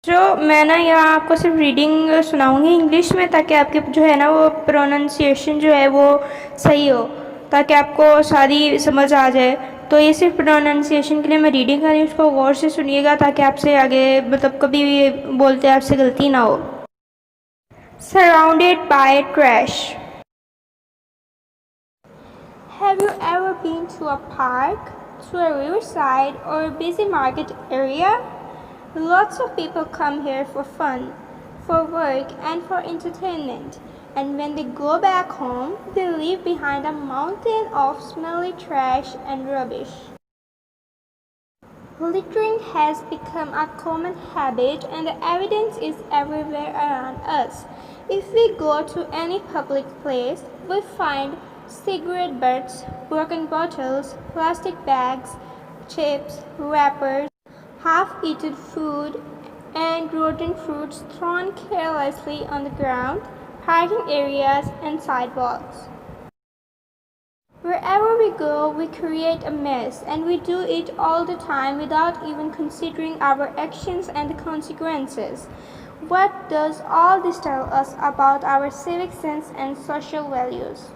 जो मैं ना यहाँ आपको सिर्फ रीडिंग सुनाऊंगी इंग्लिश में, ताकि आपके जो है ना वो प्रोनाउंसिएशन जो है वो सही हो, ताकि आपको सारी समझ आ जाए। तो ये सिर्फ प्रोनाउंसिएशन के लिए मैं रीडिंग कर रही हूँ, उसको गौर से सुनिएगा ताकि आपसे आगे मतलब कभी भी बोलते आपसे गलती ना हो। Surrounded by trash. Have you ever been to a park, to a riverside, or a busy market area? Lots of people come here for fun, for work, and for entertainment. And when they go back home, they leave behind a mountain of smelly trash and rubbish. Littering has become a common habit, and the evidence is everywhere around us. If we go to any public place, we find cigarette butts, broken bottles, plastic bags, chips, wrappers, half-eaten food, and rotten fruits thrown carelessly on the ground, parking areas, and sidewalks. Wherever we go, we create a mess, and we do it all the time without even considering our actions and the consequences. What does all this tell us about our civic sense and social values?